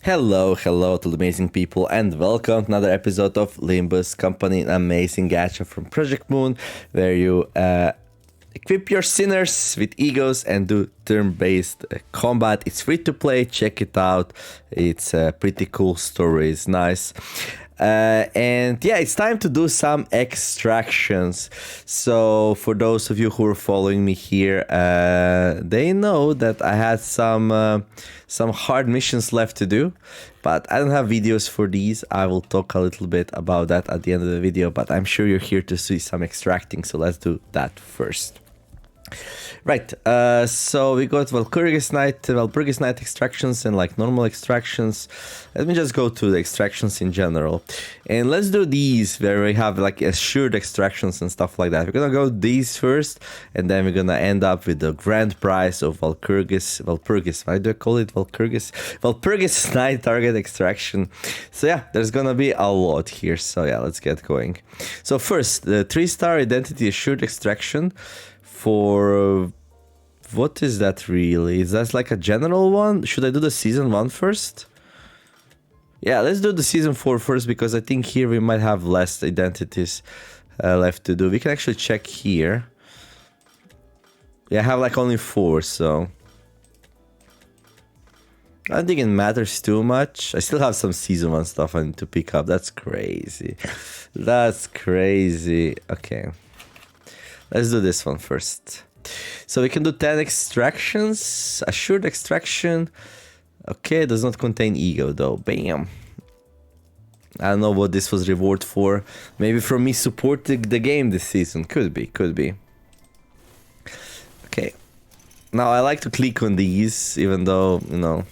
Hello to the amazing people, and welcome to another episode of Limbus, company an amazing gacha from Project Moon, where you equip your sinners with E.G.Os and do turn-based combat. It's free to play, check it out. It's a pretty cool story, it's nice. And yeah, it's time to do some extractions. So for those of you who are following me here, they know that I had some hard missions left to do, but I don't have videos for these. I will talk a little bit about that at the end of the video, but I'm sure you're here to see some extracting, so let's do that first. Right, so we got Walpurgis Night extractions and like normal extractions. Let me just go to the extractions in general. And let's do these where we have like assured extractions and stuff like that. We're gonna go these first, and then we're gonna end up with the grand prize of Walpurgis, why do I call it Walpurgis Night target extraction. So yeah, there's gonna be a lot here, so yeah, let's get going. So first, the 3-star identity assured extraction. For what is that really? Is that like a general one? Should I do the season 1 first? Yeah, let's do the season 4 first, because I think here we might have less identities left to do. We can actually check here. Yeah, I have like only 4, so I don't think it matters too much. I still have some season 1 stuff I need to pick up. That's crazy. That's crazy. Okay. Let's do this one first. So we can do 10 extractions. Assured extraction. Okay, does not contain E.G.O though. Bam. I don't know what this was reward for. Maybe from me supporting the game this season. Could be. Okay. Now I like to click on these, even though, you know,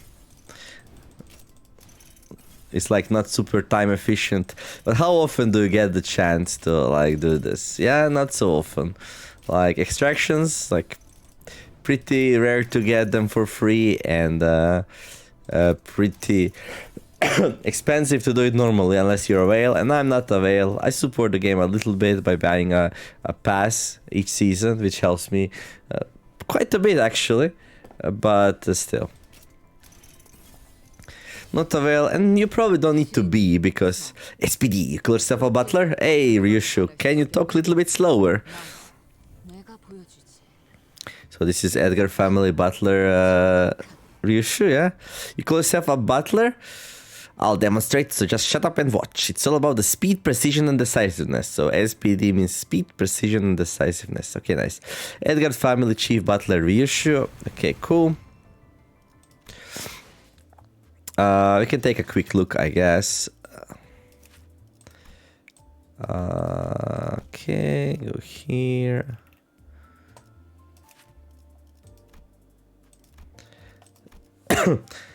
it's like not super time efficient. But how often do you get the chance to like do this? Yeah, not so often. Like extractions, like pretty rare to get them for free, and pretty expensive to do it normally unless you're a whale, and I'm not a whale. I support the game a little bit by buying a pass each season, which helps me quite a bit actually, but still. Not a whale, and you probably don't need to be, because SPD, you call yourself a butler? Hey, Ryushu, can you talk a little bit slower? So this is Edgar family butler, Ryushu, yeah? You call yourself a butler? I'll demonstrate, so just shut up and watch. It's all about the speed, precision, and decisiveness. So SPD means speed, precision, and decisiveness. Okay, nice. Edgar family chief butler, Ryushu. Okay, cool. We can take a quick look, I guess. Okay, go here.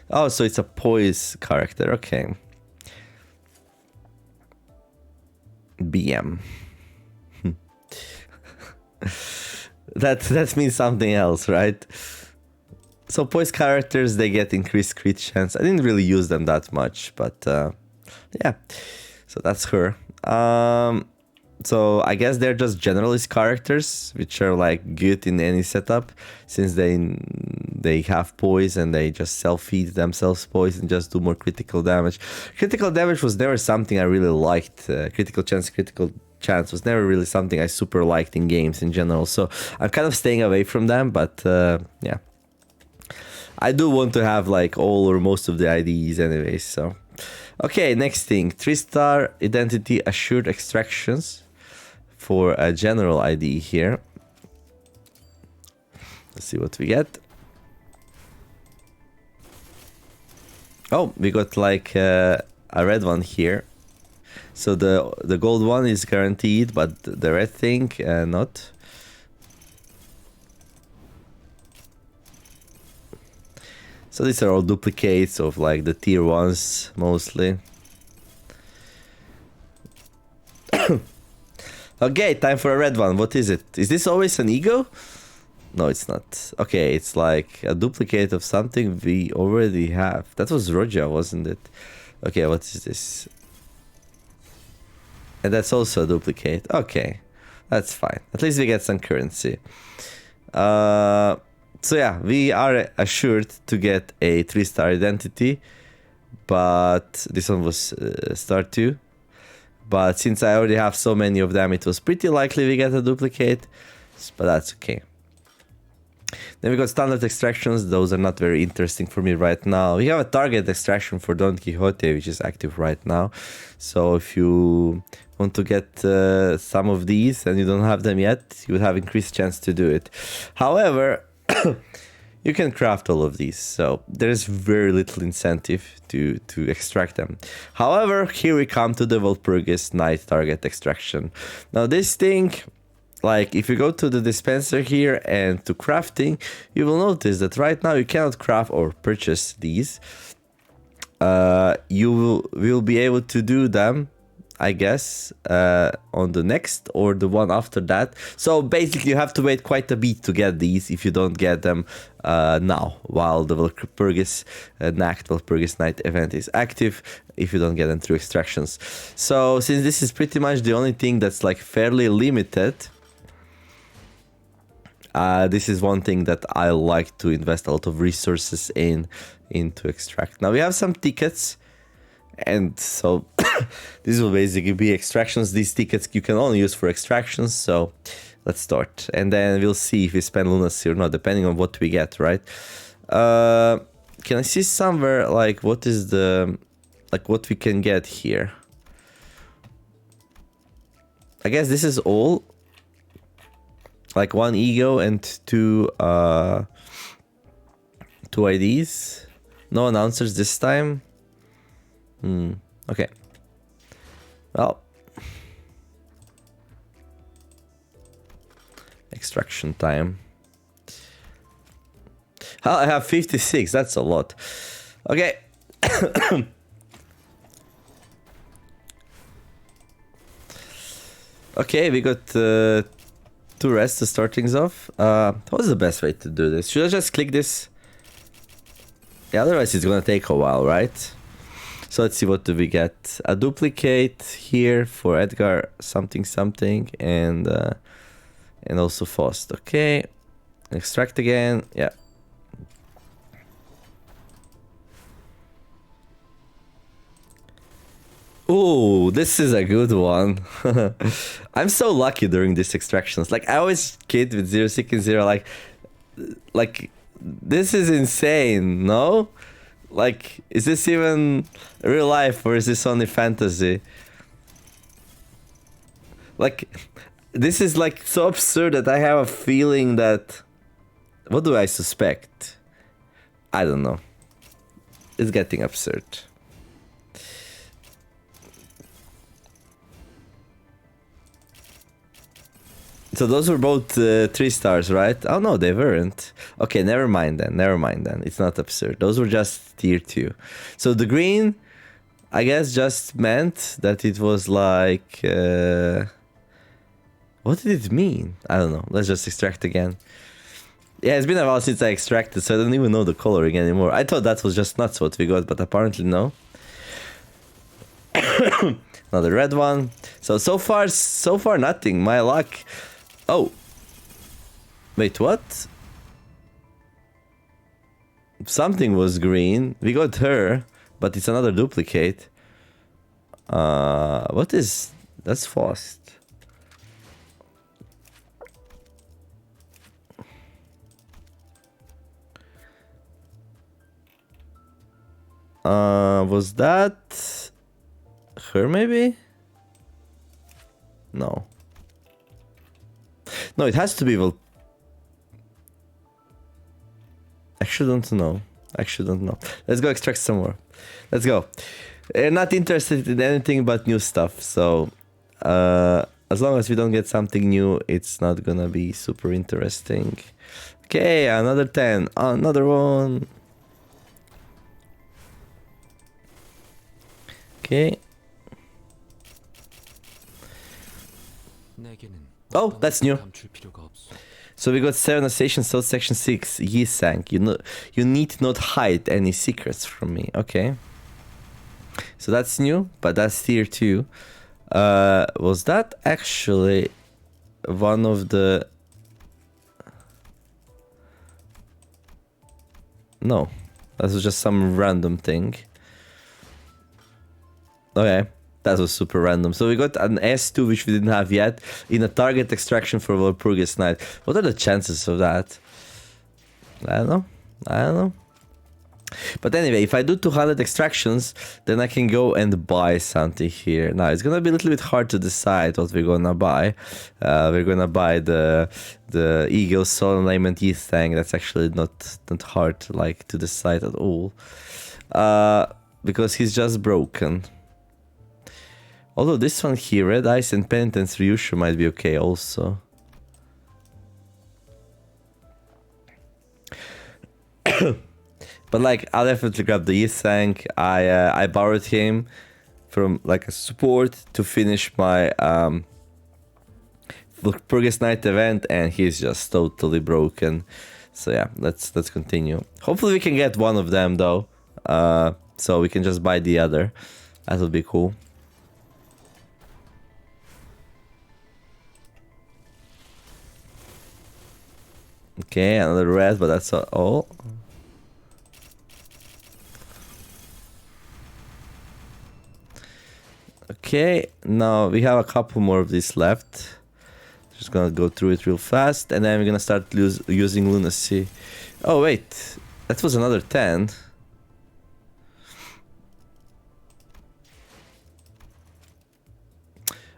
Oh, so it's a poise character. Okay. BM. that means something else, right? So poise characters, they get increased crit chance. I didn't really use them that much, but yeah. So that's her. So I guess they're just generalist characters, which are like good in any setup, since they have poise and they just self-feed themselves poise and just do more critical damage. Critical damage was never something I really liked. Critical chance was never really something I super liked in games in general. So I'm kind of staying away from them, but yeah. I do want to have like all or most of the IDs anyways, so. Okay, next thing. 3-star identity assured extractions for a general ID here. Let's see what we get. Oh, we got like a red one here. So the gold one is guaranteed, but the red thing not. So these are all duplicates of like the tier 1s mostly. Okay, time for a red one. What is it? Is this always an E.G.O? No, it's not. Okay, it's like a duplicate of something we already have. That was Roja, wasn't it? Okay, what is this? And that's also a duplicate. Okay, that's fine. At least we get some currency. So yeah, we are assured to get a 3-star identity but this one was start 2. But since I already have so many of them, it was pretty likely we get a duplicate, but that's okay. Then we got standard extractions. Those are not very interesting for me right now. We have a target extraction for Don Quixote, which is active right now. So if you want to get some of these and you don't have them yet, you would have increased chance to do it. However, you can craft all of these, so there's very little incentive to extract them. However, here we come to the Walpurgis Night target extraction. Now this thing, like if you go to the dispenser here and to crafting, you will notice that right now you cannot craft or purchase these. You will be able to do them, I guess, on the next or the one after that. So basically you have to wait quite a bit to get these if you don't get them now, while the Walpurgis Night event is active, if you don't get them through extractions. So since this is pretty much the only thing that's like fairly limited, this is one thing that I like to invest a lot of resources in to extract. Now we have some tickets, and so this will basically be extractions. These tickets you can only use for extractions, so let's start. And then we'll see if we spend lunacy or not, depending on what we get, right? Can I see somewhere, like, what is the... like, what we can get here? I guess this is all. Like, 1 E.G.O and 2 IDs. No announcers this time. Okay. Well, extraction time. I have 56. That's a lot. Okay. Okay, we got 2 rests to start things off. What's the best way to do this? Should I just click this? Yeah, otherwise it's gonna take a while, right? So let's see, what do we get? A duplicate here for Edgar something, and also Faust. Okay, extract again. Yeah. Ooh, this is a good one. I'm so lucky during these extractions. Like, I always kid with 0 Seeking 0, like this is insane, no? Like, is this even real life or is this only fantasy? Like, this is like so absurd that I have a feeling that... What do I suspect? I don't know. It's getting absurd. So those were both 3 stars, right? Oh no, they weren't. Okay, never mind then. It's not absurd. Those were just tier 2. So the green, I guess, just meant that it was like... what did it mean? I don't know. Let's just extract again. Yeah, it's been a while since I extracted, so I don't even know the coloring anymore. I thought that was just nuts what we got, but apparently no. Another red one. So far nothing. My luck... Oh. Wait, what? Something was green. We got her, but it's another duplicate. What is... That's Faust. Was that... her maybe? No. No, it has to be... Well, actually don't know. Let's go extract some more. Let's go. Not interested in anything but new stuff. So, as long as we don't get something new, it's not gonna be super interesting. Okay, another 10. Another one. Okay. Oh, that's new. So we got 7 stations, so section 6. Yi sank. You need not hide any secrets from me. Okay. So that's new, but that's tier 2. Was that actually one of the... No. That was just some random thing. Okay, that was super random. So we got an S2, which we didn't have yet, in a target extraction for Walpurgis Knight. What are the chances of that? I don't know. But anyway, if I do 200 extractions, then I can go and buy something here. Now, it's gonna be a little bit hard to decide what we're gonna buy. We're gonna buy the E.G.O Soul Alignment E-Thang. That's actually not hard to decide at all. Because he's just broken. Although this one here, Red Ice and Penitence Ryushu might be okay also. But I'll definitely grab the E-Thang. I borrowed him from a support to finish my Purgus Night event, and he's just totally broken. So yeah, let's continue. Hopefully we can get one of them though, so we can just buy the other. That would be cool. Okay, another red, but that's all. Okay, now we have a couple more of these left. Just gonna go through it real fast, and then we're gonna start using Lunacy. Oh wait, that was another 10.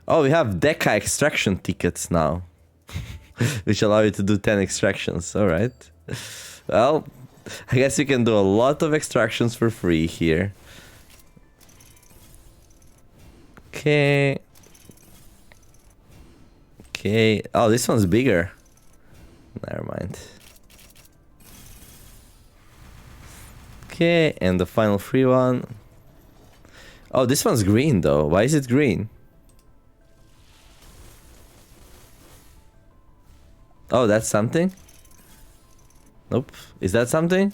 Oh, we have Deca extraction tickets now, which allow you to do 10 extractions. All right. Well, I guess you can do a lot of extractions for free here. Okay. Okay. Oh, this one's bigger. Never mind. Okay, and the final free one. Oh, this one's green though. Why is it green? Oh, that's something? Nope. Is that something?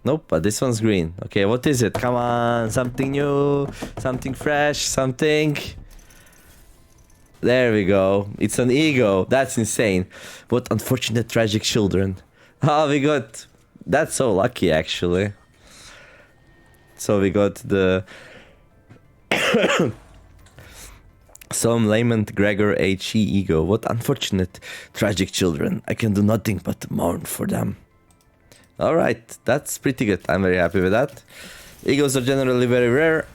Nope, but this one's green. Okay, what is it? Come on, something new, something fresh, something. There we go. It's an E.G.O. That's insane. What unfortunate tragic children. Oh, we got... That's so lucky, actually. So we got the... Some Lament Gregor H.E. E.G.O. What unfortunate tragic children. I can do nothing but mourn for them. Alright, that's pretty good. I'm very happy with that. E.G.Os are generally very rare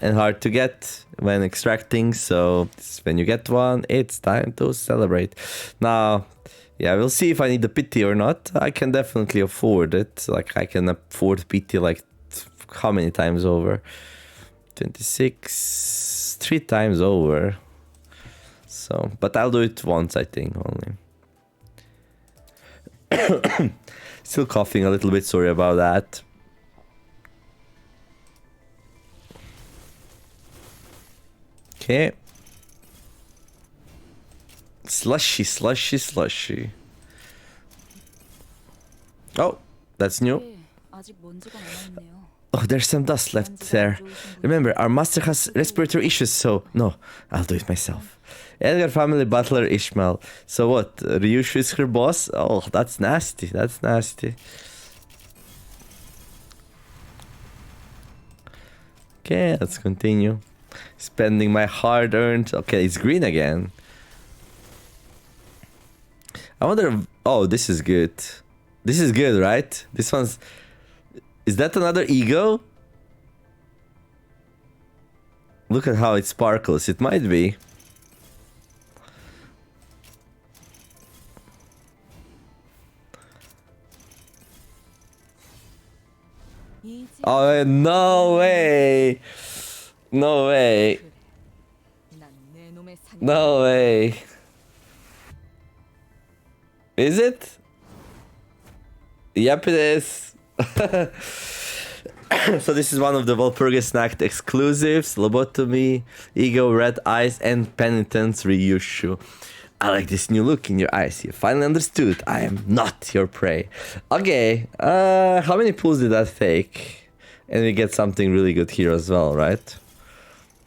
and hard to get when extracting, so when you get one, it's time to celebrate. Now, yeah, we'll see if I need the pity or not. I can definitely afford it. I can afford pity how many times over? 26, 3 times over. So, but I'll do it once, I think, only. Still coughing a little bit, sorry about that. Okay. Slushy, slushy, slushy. Oh, that's new. Oh, there's some dust left there. Remember, our master has respiratory issues, so no, I'll do it myself. Edgar family butler Ishmael. So what? Ryushu is her boss? Oh, that's nasty. That's nasty. Okay, let's continue. Spending my hard-earned... Okay, it's green again. I wonder if... Oh, this is good. This is good, right? This one's... Is that another E.G.O? Look at how it sparkles. It might be. Oh, no way! No way! No way! Is it? Yep, it is. So this is one of the Walpurgis Night exclusives. Lobotomy, E.G.O, Red Eyes, and Penitence Ryushu. I like this new look in your eyes. You finally understood. I am not your prey. Okay, how many pulls did that take? And we get something really good here as well, right?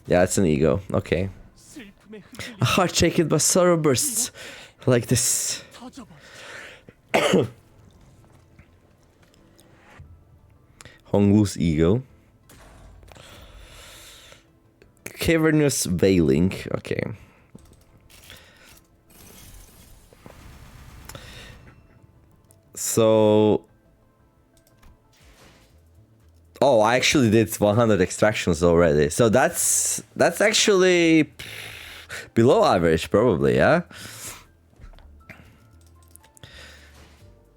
Yeah, it's an E.G.O. Okay. A heart shaken by sorrow bursts like this. Honglu's E.G.O. cavernous veiling. Okay. So... Oh, I actually did 100 extractions already. So that's actually below average, probably, yeah?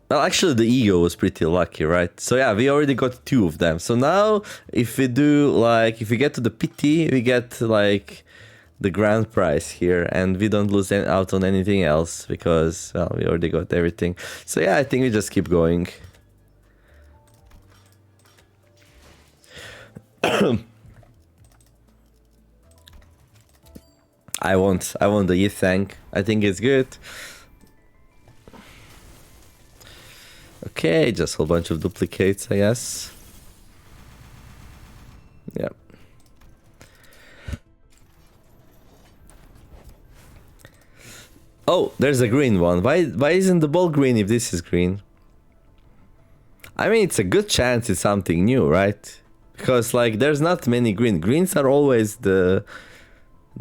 Well, actually, the E.G.O was pretty lucky, right? So yeah, we already got 2 of them. So now, if we do, like, if we get to the pity, we get, like, the grand prize here. And we don't lose out on anything else, because, well, we already got everything. So yeah, I think we just keep going. I want the E-Thank. I think it's good. Okay, just a whole bunch of duplicates, I guess. Yeah. Oh, there's a green one. Why isn't the ball green if this is green? I mean, it's a good chance it's something new, right? Because, like, there's not many greens are always the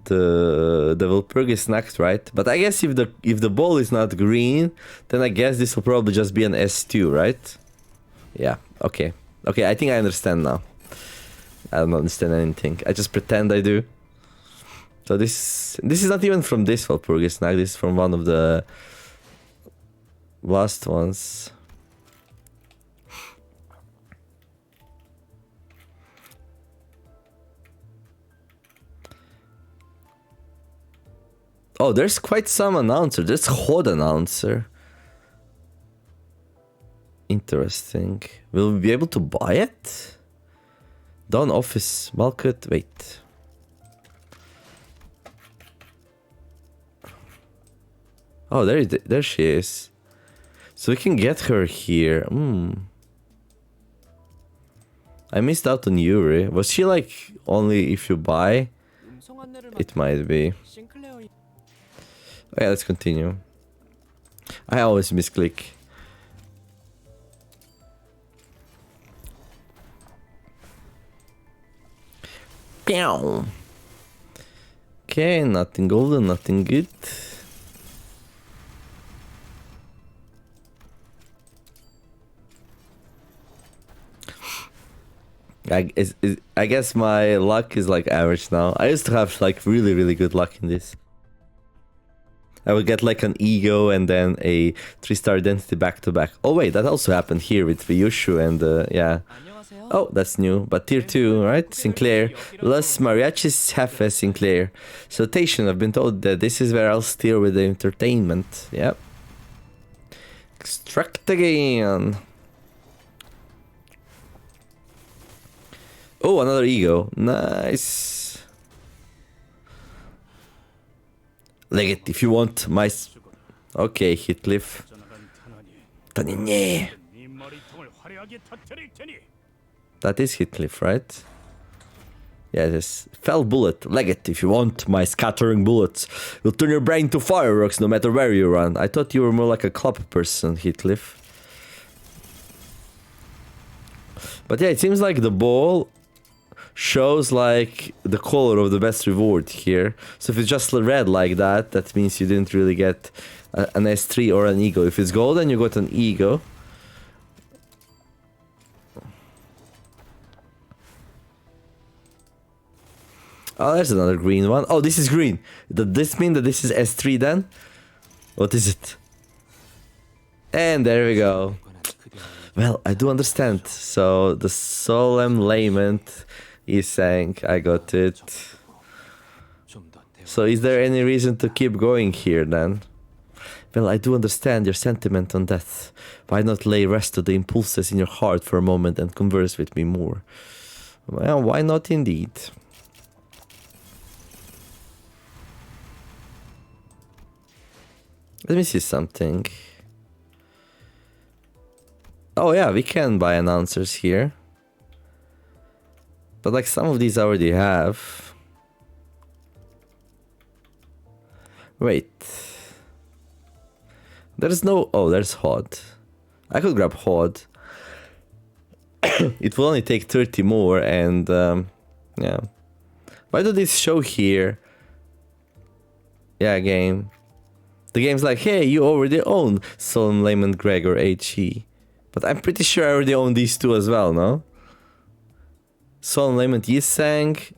Walpurgis Nacht, right? But I guess if the ball is not green, then I guess this will probably just be an S2, right? Yeah, okay. Okay, I think I understand now. I don't understand anything. I just pretend I do. So this is not even from this Walpurgis Nacht, this is from one of the last ones. Oh, there's quite some announcer. There's Hod announcer. Interesting. Will we be able to buy it? Dawn office, Malkut, wait. Oh, there she is. So we can get her here. I missed out on Yuri. Was she like only if you buy? It might be. Oh, yeah, let's continue. I always misclick. Pew. Okay, nothing golden, nothing good. I guess my luck is like average now. I used to have like really good luck in this. I would get like an E.G.O and then a 3-star identity back to back. Oh wait, that also happened here with Ryushu and yeah. Oh, that's new. But tier 2, right? Sinclair. Los Mariachis Jefe Sinclair. Salutation, I've been told that this is where I'll steer with the entertainment. Yep. Extract again. Oh, another E.G.O. Nice. Legate, if you want my... Okay, Heathcliff. That is Heathcliff, right? Yeah, it is. Fell bullet. Legate, if you want my scattering bullets. Will turn your brain to fireworks no matter where you run. I thought you were more like a club person, Heathcliff. But yeah, it seems like the ball shows like the color of the best reward here. So if it's just red like that, that means you didn't really get an S3 or an E.G.O. If it's golden, you got an E.G.O. Oh, there's another green one. Oh, this is green. Does this mean that this is S3 then? What is it? And there we go. Well, I do understand. So the solemn lament is saying I got it. So is there any reason to keep going here then? Well, I do understand your sentiment on death. Why not lay rest to the impulses in your heart for a moment and converse with me more? Well, why not indeed? Let me see something. Oh yeah, we can buy announcers here. But like some of these I already have. Wait. There's no... Oh, there's Hod. I could grab Hod. It will only take 30 more and... yeah. Why do this show here? Yeah, game. The game's like, hey, you already own Solon, Layman, Gregor, H.E. But I'm pretty sure I already own these two as well, no? Solon, Layman, Yisang.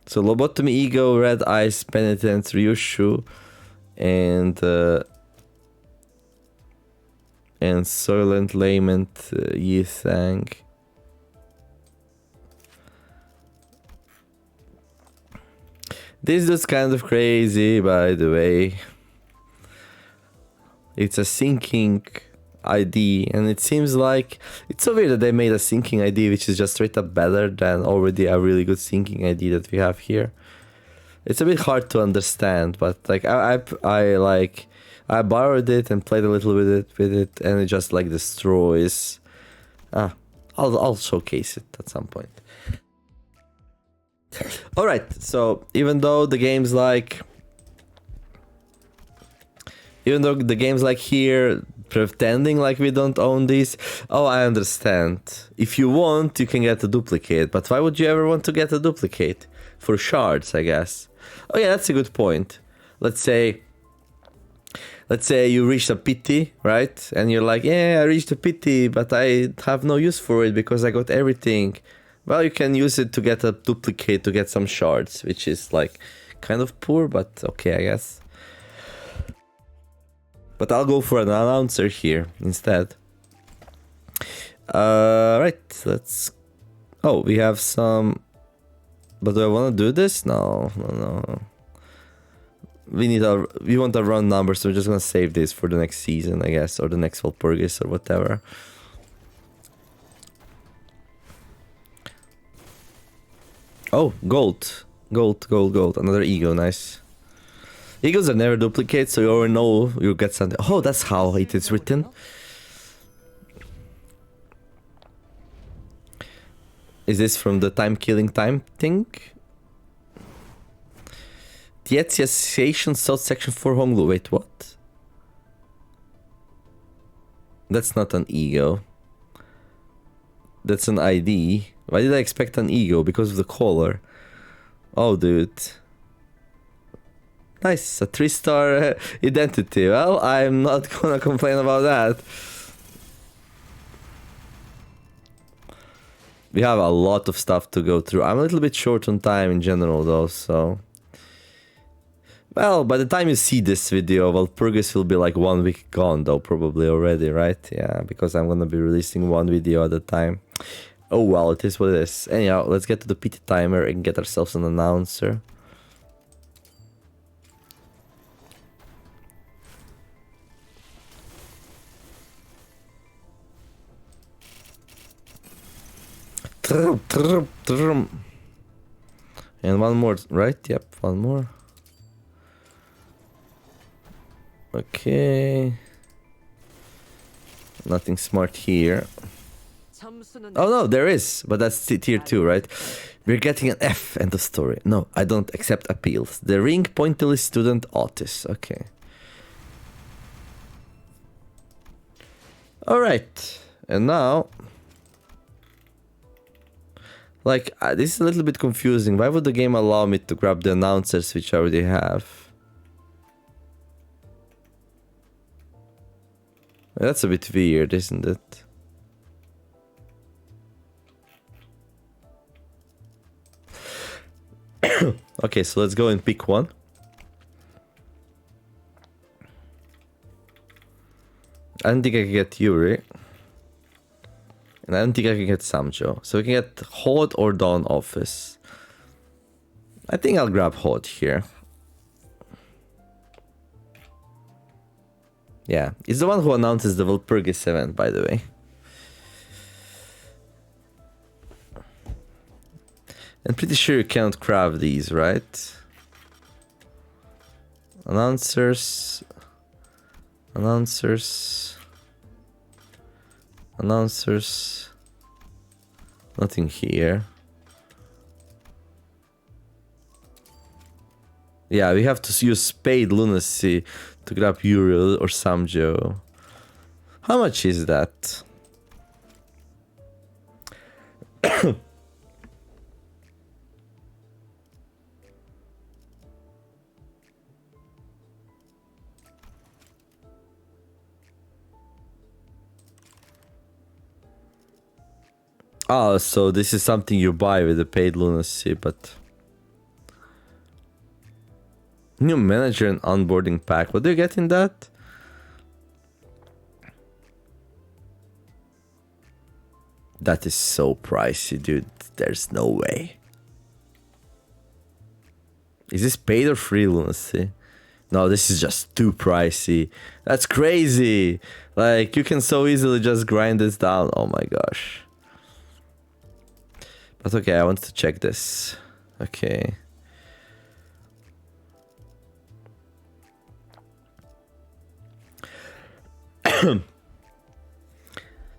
So Lobotomy, E.G.O, Red Eyes, Penitent, Ryushu, and Soylent, Lament, Yisang. This is kind of crazy, by the way. It's a syncing ID, and it seems like it's so weird that they made a syncing ID which is just straight up better than already a really good syncing ID that we have here. It's a bit hard to understand, but like I borrowed it and played a little with it, and it just like destroys. I'll showcase it at some point. All right, so even though the game's like here pretending like we don't own these, oh, I understand. If you want, you can get a duplicate, but why would you ever want to get a duplicate? For shards, I guess. Oh yeah, that's a good point. Let's say you reached a pity, right? And you're like, yeah, I reached a pity, but I have no use for it because I got everything. Well, you can use it to get a duplicate to get some shards, which is like kind of poor, but okay, I guess. But I'll go for an announcer here instead. Right, let's... Oh, we have some... But do I want to do this? No. We want a run number, so we're just gonna save this for the next season, I guess, or the next Walpurgis or whatever. Oh, gold. Another E.G.O, nice. E.G.Os are never duplicates, so you already know you'll get something. Oh, that's how it is written. Is this from the time-killing time thing? The Etsy Association South Section 4 Honglu. Wait, what? That's not an E.G.O. That's an ID. Why did I expect an E.G.O? Because of the color. Oh, dude. Nice, a 3-star identity. Well, I'm not gonna complain about that. We have a lot of stuff to go through. I'm a little bit short on time in general though, so... Well, by the time you see this video, Walpurgis will be like 1 week gone though, probably already, right? Yeah, because I'm gonna be releasing one video at a time. Oh well, it is what it is. Anyhow, let's get to the PT timer and get ourselves an announcer. And one more, right? Yep, one more. Okay. Nothing smart here. Oh no, there is, but that's tier 2, right? We're getting an F, end of story. No, I don't accept appeals. The ring pointily student Otis. Okay. Alright, and now... Like, this is a little bit confusing. Why would the game allow me to grab the announcers which I already have? That's a bit weird, isn't it? Okay, so let's go and pick one. I don't think I can get Yuri. And I don't think I can get Samjo. So we can get Hod or Dawn Office. I think I'll grab Hod here. Yeah, he's the one who announces the Walpurgis event, by the way. I'm pretty sure you can't craft these, right? Announcers. Nothing here. Yeah, we have to use Spade Lunacy to grab Uriel or Samjo. How much is that? Oh, so this is something you buy with the paid lunacy, but... New manager and onboarding pack. What do you get in that? That is so pricey, dude. There's no way. Is this paid or free lunacy? No, this is just too pricey. That's crazy. Like, you can so easily just grind this down. Oh my gosh. But okay, I want to check this. Okay.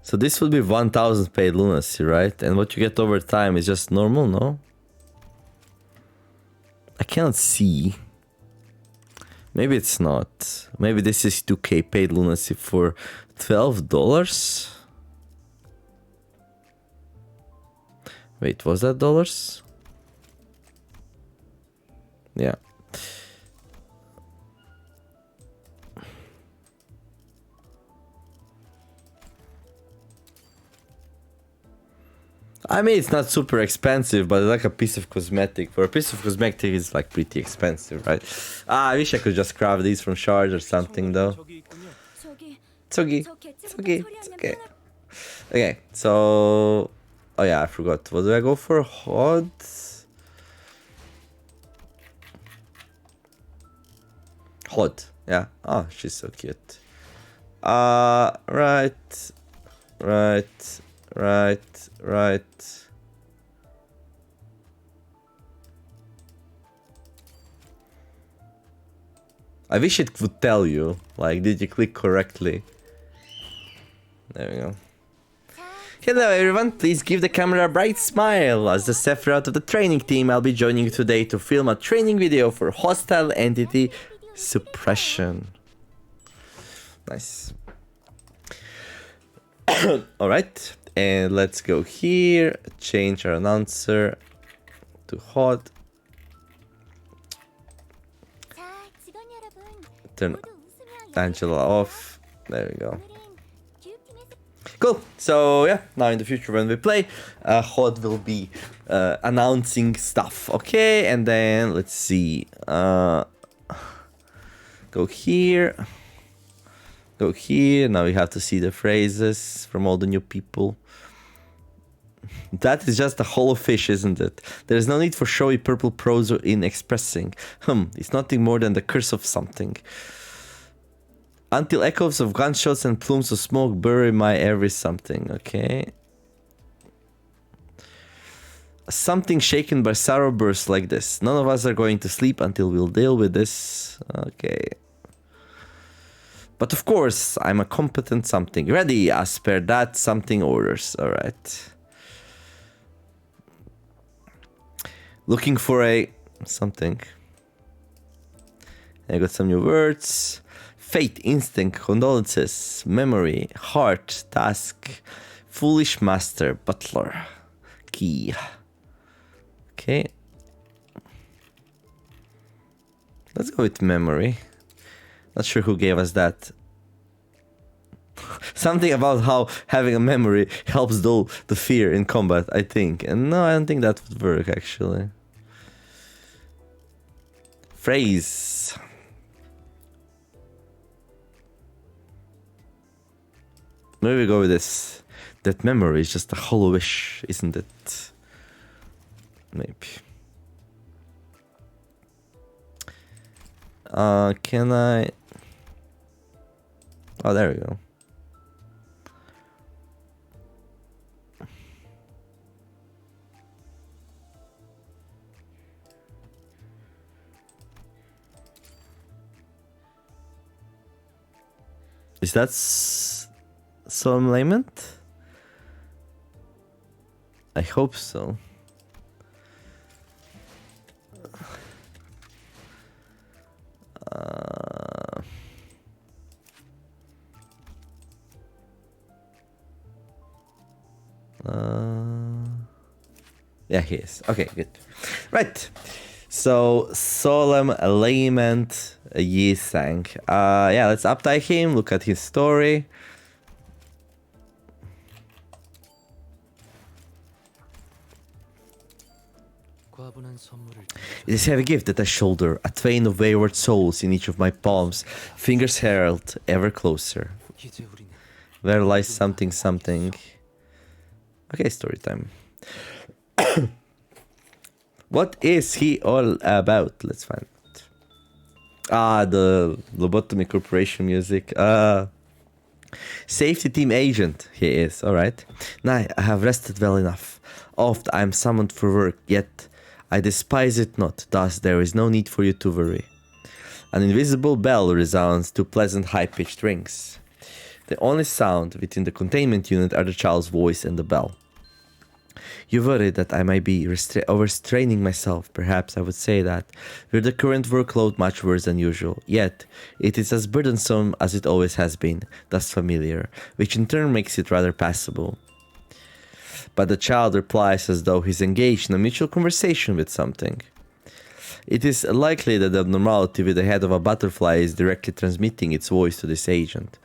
So this would be 1000 paid lunacy, right? And what you get over time is just normal, no? I can't see. Maybe it's not. Maybe this is 2k paid lunacy for $12? Wait, was that dollars? Yeah. I mean, it's not super expensive, but it's like a piece of cosmetic. For a piece of cosmetic, it's like pretty expensive, right? I wish I could just craft these from shards or something, though. It's okay. It's okay. It's okay. Okay, so... Oh yeah, I forgot. What do I go for? Hod? Hod. Yeah. Oh, she's so cute. Right. I wish it would tell you, like, did you click correctly? There we go. Hello everyone, please give the camera a bright smile. As the Sephiroth of the training team, I'll be joining you today to film a training video for hostile entity suppression. Nice. Alright, and let's go here, change our announcer to hot. Turn Angela off. There we go. Cool. So yeah, now in the future when we play, Hod will be announcing stuff. Okay, and then let's see. Go here. Go here. Now we have to see the phrases from all the new people. That is just a hollow fish, isn't it? There is no need for showy purple prose in expressing. It's nothing more than the curse of something. Until echoes of gunshots and plumes of smoke bury my every something. Okay. Something shaken by sorrow bursts like this. None of us are going to sleep until we'll deal with this. Okay. But of course, I'm a competent something. Ready as per that something orders. Alright. Looking for a something. I got some new words. Fate, instinct, condolences, memory, heart, task, foolish master, butler, key. Okay. Let's go with memory. Not sure who gave us that. Something about how having a memory helps dull the fear in combat, I think. And no, I don't think that would work, actually. Phrase. Maybe we go with this. That memory is just a hollow wish, isn't it? Maybe. Can I... Oh, there we go. Is that solemn lament? I hope so. Yeah, he is. Okay, good. Right. So, solemn lament ye sang. Yeah, let's update him, look at his story. It is a heavy gift that I shoulder, a train of wayward souls in each of my palms, fingers held ever closer. Where lies something something. Okay, story time. What is he all about? Let's find out. Ah, the Lobotomy Corporation music. Safety team agent, he is, alright. Now, I have rested well enough. Oft I am summoned for work, yet I despise it not, thus there is no need for you to worry. An invisible bell resounds to pleasant high-pitched rings. The only sound within the containment unit are the child's voice and the bell. You worry that I might be overstraining myself, perhaps I would say that, with the current workload much worse than usual. Yet, it is as burdensome as it always has been, thus familiar, which in turn makes it rather passable. But the child replies as though he's engaged in a mutual conversation with something. It is likely that the abnormality with the head of a butterfly is directly transmitting its voice to this agent.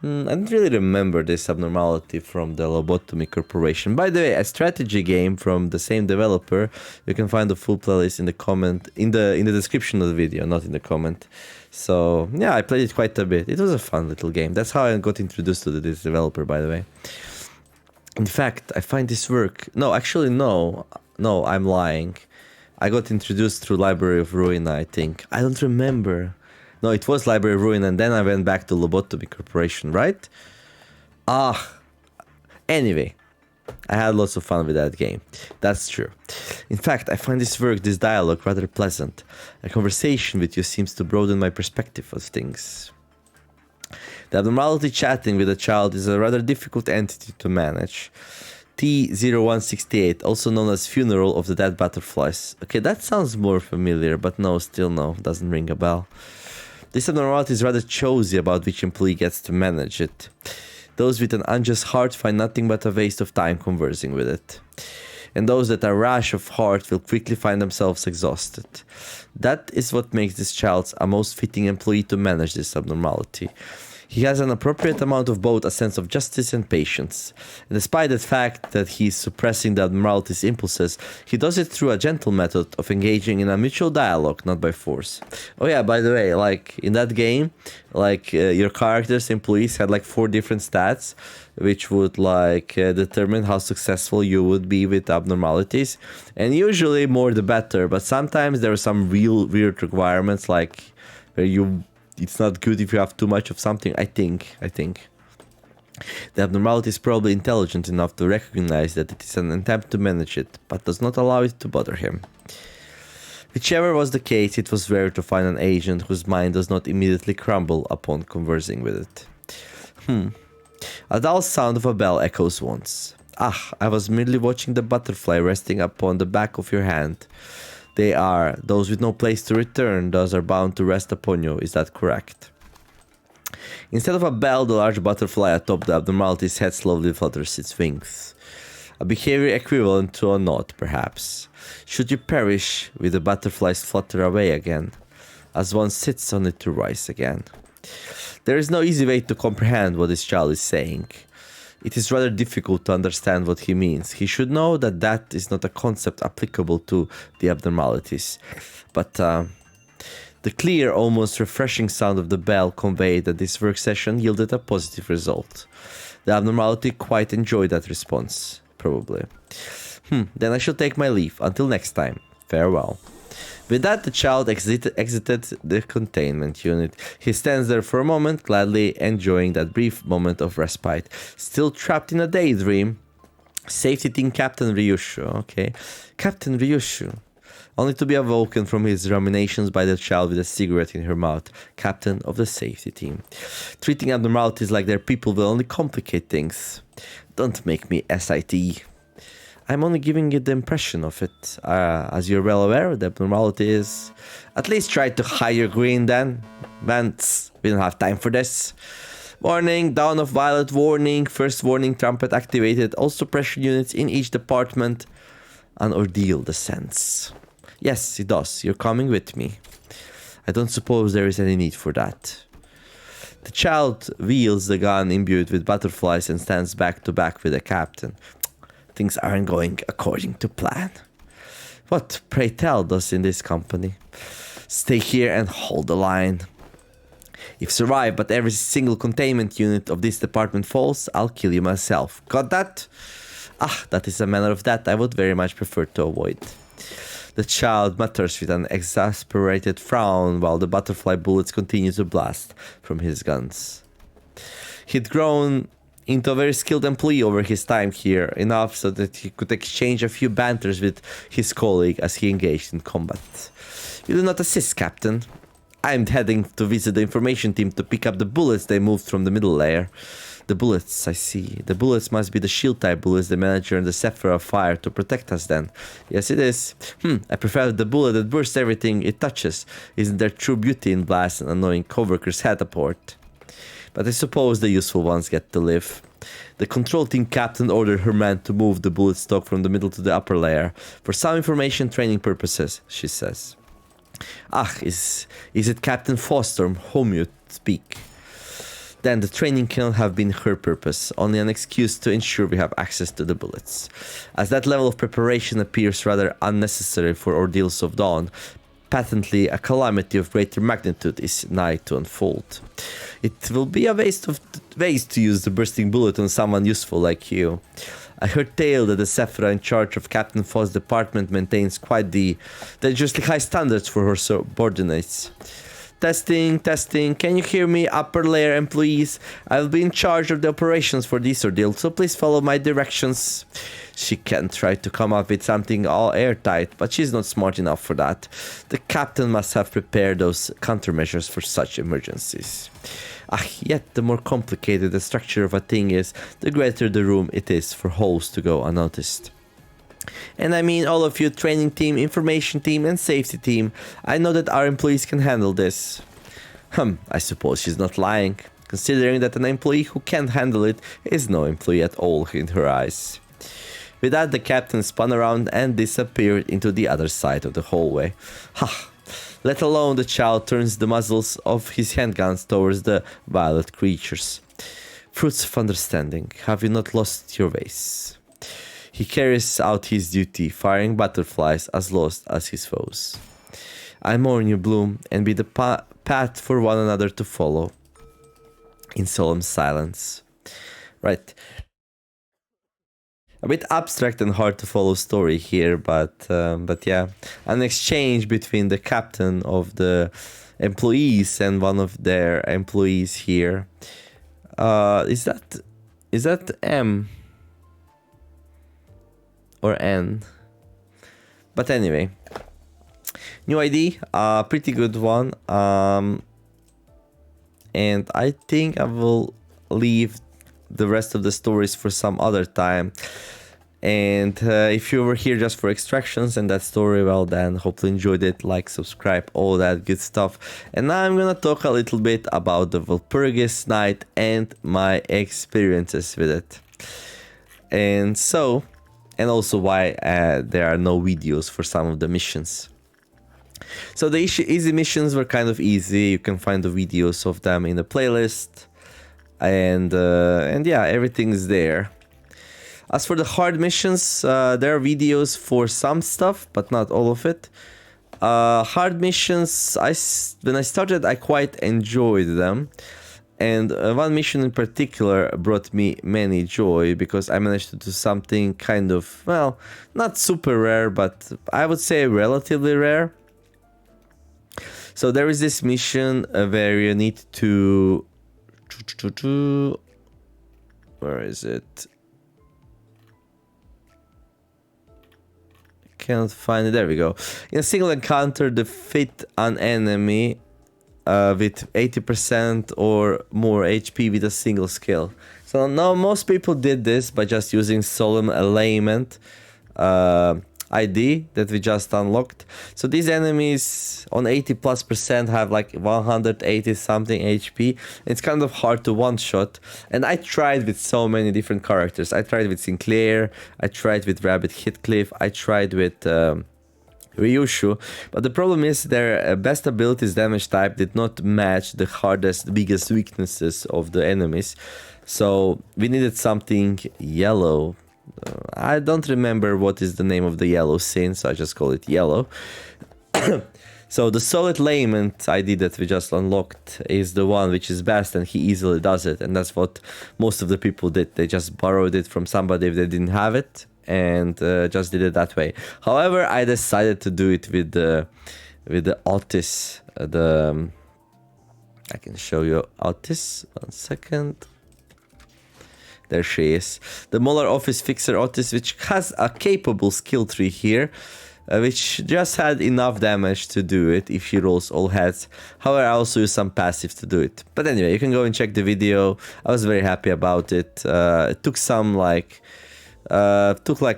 I don't really remember this abnormality from the Lobotomy Corporation. By the way, a strategy game from the same developer. You can find the full playlist in the comment, in the description of the video, not in the comment. So yeah, I played it quite a bit. It was a fun little game. That's how I got introduced to this developer, by the way. In fact, I find this work. No, actually, no, I'm lying. I got introduced through Library of Ruina, I think. I don't remember. No, it was Library of Ruina, and then I went back to Lobotomy Corporation, right? Anyway, I had lots of fun with that game. That's true. In fact, I find this dialogue rather pleasant. A conversation with you seems to broaden my perspective of things. The abnormality chatting with a child is a rather difficult entity to manage. T0168, also known as Funeral of the Dead Butterflies. Okay, that sounds more familiar, but no, still no, doesn't ring a bell. This abnormality is rather choosy about which employee gets to manage it. Those with an unjust heart find nothing but a waste of time conversing with it. And those that are rash of heart will quickly find themselves exhausted. That is what makes this child a most fitting employee to manage this abnormality. He has an appropriate amount of both a sense of justice and patience. And despite the fact that he is suppressing the abnormality's impulses, he does it through a gentle method of engaging in a mutual dialogue, not by force. Oh yeah, by the way, like in that game, your character's employees had like 4 different stats, which would determine how successful you would be with abnormalities. And usually more the better, but sometimes there are some real weird requirements like where it's not good if you have too much of something, I think. The abnormality is probably intelligent enough to recognize that it is an attempt to manage it, but does not allow it to bother him. Whichever was the case, it was rare to find an agent whose mind does not immediately crumble upon conversing with it. A dull sound of a bell echoes once. I was merely watching the butterfly resting upon the back of your hand. They are those with no place to return, thus are bound to rest upon you, is that correct? Instead of a bell, the large butterfly atop the abnormality's head slowly flutters its wings. A behavior equivalent to a knot, perhaps. Should you perish, will the butterflies flutter away again, as one sits on it to rise again? There is no easy way to comprehend what this child is saying. It is rather difficult to understand what he means. He should know that that is not a concept applicable to the abnormalities. But the clear, almost refreshing sound of the bell conveyed that this work session yielded a positive result. The abnormality quite enjoyed that response, probably. Then I shall take my leave. Until next time. Farewell. With that, the child exited the containment unit. He stands there for a moment, gladly enjoying that brief moment of respite. Still trapped in a daydream. Safety team Captain Ryushu. Okay. Captain Ryushu. Only to be awoken from his ruminations by the child with a cigarette in her mouth. Captain of the safety team. Treating abnormalities like they're people will only complicate things. Don't make me SIT. I'm only giving you the impression of it. As you're well aware, the abnormality is... At least try to hide your green then. Vents, we don't have time for this. Warning, down of violet warning. First warning trumpet activated. All suppression units in each department. An ordeal descends. Yes, it does. You're coming with me. I don't suppose there is any need for that. The child wields the gun imbued with butterflies and stands back to back with the captain. Things aren't going according to plan. What, pray tell, does in this company? Stay here and hold the line. If survive, but every single containment unit of this department falls, I'll kill you myself. Got that? Ah, that is a manner of that I would very much prefer to avoid. The child mutters with an exasperated frown while the butterfly bullets continue to blast from his guns. He'd grown into a very skilled employee over his time here, enough so that he could exchange a few banters with his colleague as he engaged in combat. You do not assist, Captain. I'm heading to visit the information team to pick up the bullets they moved from the middle layer. The bullets, I see. The bullets must be the shield-type bullets the manager and the Sephira fire to protect us then. Yes, it is. I prefer the bullet that bursts everything it touches. Isn't there true beauty in blast and annoying coworkers head apart? But I suppose the useful ones get to live. The control team captain ordered her men to move the bullet stock from the middle to the upper layer for some information training purposes, she says. Ah, is it Captain Foster whom you speak? Then the training cannot have been her purpose, only an excuse to ensure we have access to the bullets. As that level of preparation appears rather unnecessary for ordeals of dawn, patently a calamity of greater magnitude is nigh to unfold. It will be a waste to use the bursting bullet on someone useful like you. I heard tale that the Sephira in charge of Captain Foss' department maintains quite the dangerously high standards for her subordinates. Testing, can you hear me, upper layer employees? I'll be in charge of the operations for this ordeal, so please follow my directions. She can try to come up with something all airtight, but she's not smart enough for that. The captain must have prepared those countermeasures for such emergencies. Yet the more complicated the structure of a thing is, the greater the room it is for holes to go unnoticed. And I mean all of you, training team, information team and safety team. I know that our employees can handle this. I suppose she's not lying, considering that an employee who can't handle it is no employee at all in her eyes. With that, the captain spun around and disappeared into the other side of the hallway. Let alone the child turns the muzzles of his handguns towards the violet creatures. Fruits of understanding, have you not lost your ways? He carries out his duty, firing butterflies as lost as his foes. I mourn you, Bloom, and be the path for one another to follow. In solemn silence. Right. A bit abstract and hard to follow story here, but yeah, an exchange between the captain of the employees and one of their employees here. Is that M or N? But anyway, new ID, pretty good one. And I think I will leave the rest of the stories for some other time. And if you were here just for extractions and that story, well then, hopefully enjoyed it, like, subscribe, all that good stuff. And now I'm gonna talk a little bit about the Walpurgis Night and my experiences with it. And also why there are no videos for some of the missions. So the easy missions were kind of easy. You can find the videos of them in the playlist. And yeah, everything is there. As for the hard missions, there are videos for some stuff, but not all of it. Hard missions, when I started, I quite enjoyed them. And one mission in particular brought me many joy, because I managed to do something kind of, well, not super rare, but I would say relatively rare. So there is this mission where you need to... Where is it? Can't find it. There we go. In a single encounter, defeat an enemy with 80% or more HP with a single skill. So now most people did this by just using Solemn Allayment ID that we just unlocked. So these enemies on 80+% have like 180 something HP. It's kind of hard to one-shot, and I tried with so many different characters. I tried with Sinclair, I tried with Rabbit Heathcliff, I tried with Ryushu, but the problem is their best abilities damage type did not match the biggest weaknesses of the enemies. So we needed something yellow. I don't remember what is the name of the yellow scene, so I just call it yellow. So the solid lament ID that we just unlocked is the one which is best, and he easily does it, and that's what most of the people did. They just borrowed it from somebody if they didn't have it, and just did it that way. However, I decided to do it with the Otis. I can show you Otis. 1 second. There she is. The Molar Office Fixer Otis, which has a capable skill tree here, which just had enough damage to do it if she rolls all heads. However, I also use some passive to do it. But anyway, you can go and check the video. I was very happy about it. It took some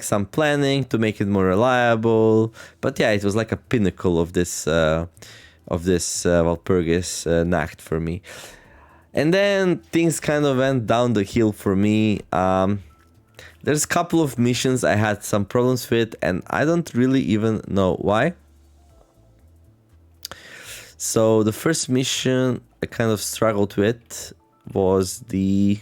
some planning to make it more reliable. But yeah, it was like a pinnacle of this Walpurgis Nacht for me. And then things kind of went down the hill for me. There's a couple of missions I had some problems with, and I don't really even know why. So the first mission I kind of struggled with was the...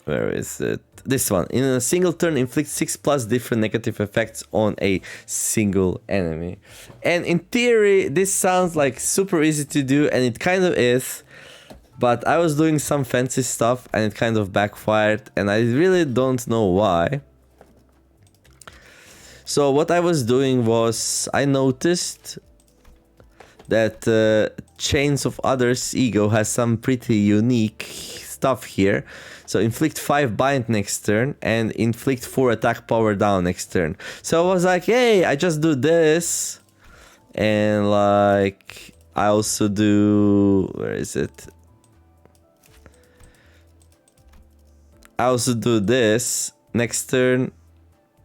Where is it? This one. In a single turn, inflict 6+ different negative effects on a single enemy. And in theory, this sounds like super easy to do, and it kind of is. But I was doing some fancy stuff, and it kind of backfired, and I really don't know why. So what I was doing was, I noticed that Chains of Others E.G.O has some pretty unique stuff here. So inflict 5 bind next turn and inflict 4 attack power down next turn. So I was like, hey, I just do this. And like, I also do, where is it? I also do this next turn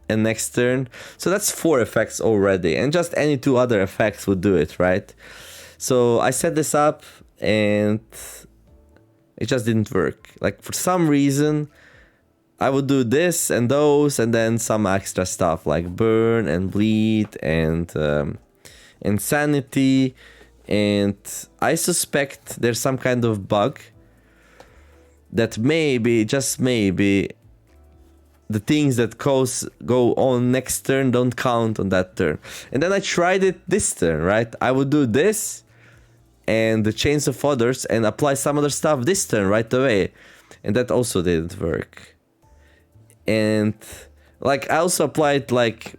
and next turn. So that's 4 effects already. And just any 2 other effects would do it, right? So I set this up and it just didn't work. Like for some reason, I would do this and those and then some extra stuff like burn and bleed and insanity. And I suspect there's some kind of bug that maybe, just maybe, the things that go on next turn don't count on that turn. And then I tried it this turn, right? I would do this and the Chains of Others and apply some other stuff this turn right away. And that also didn't work. And like I also applied like,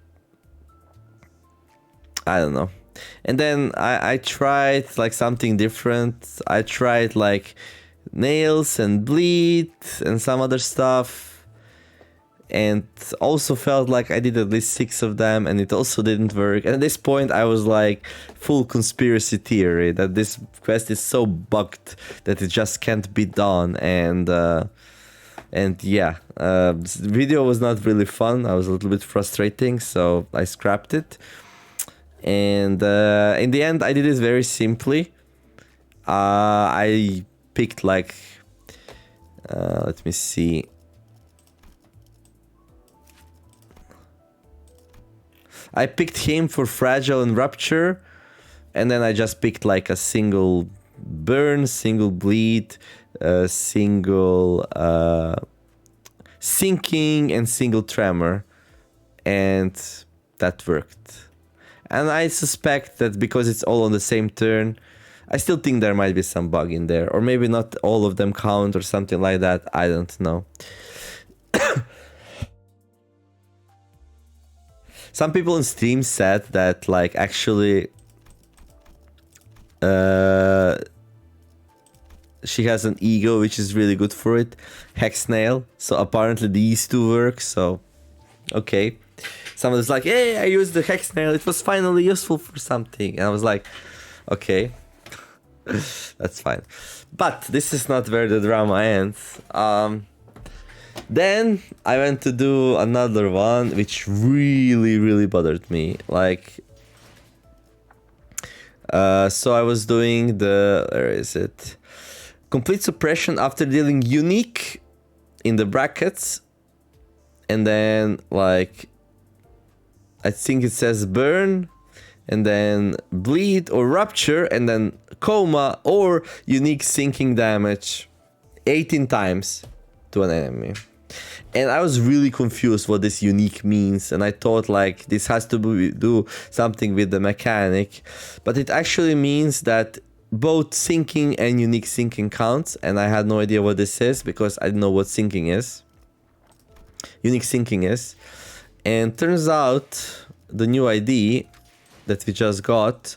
I don't know. And then I tried like something different. I tried like nails and bleed and some other stuff. And also felt like I did at least 6 of them and it also didn't work. And at this point I was like full conspiracy theory that this quest is so bugged that it just can't be done. And yeah, this video was not really fun. I was a little bit frustrating, so I scrapped it. And in the end I did it very simply. I picked like, let me see. I picked him for Fragile and Rupture, and then I just picked like a single burn, single bleed, single sinking, and single tremor, and that worked. And I suspect that because it's all on the same turn, I still think there might be some bug in there, or maybe not all of them count or something like that, I don't know. Some people on Steam said that, like, actually, she has an E.G.O which is really good for it, Hexnail. So apparently these two work. So, okay. Someone was like, "Hey, I used the Hexnail. It was finally useful for something." And I was like, "Okay, that's fine." But this is not where the drama ends. Then I went to do another one which really bothered me. Like, so I was doing the, where is it? Complete suppression after dealing unique in the brackets. And then like, I think it says burn, and then bleed or rupture, and then coma or unique sinking damage 18 times. to an enemy. And I was really confused what this unique means, and I thought like this has to do something with the mechanic, but it actually means that both sinking and unique sinking counts, and I had no idea what this is because I didn't know what sinking is. Unique sinking is. And turns out the new ID that we just got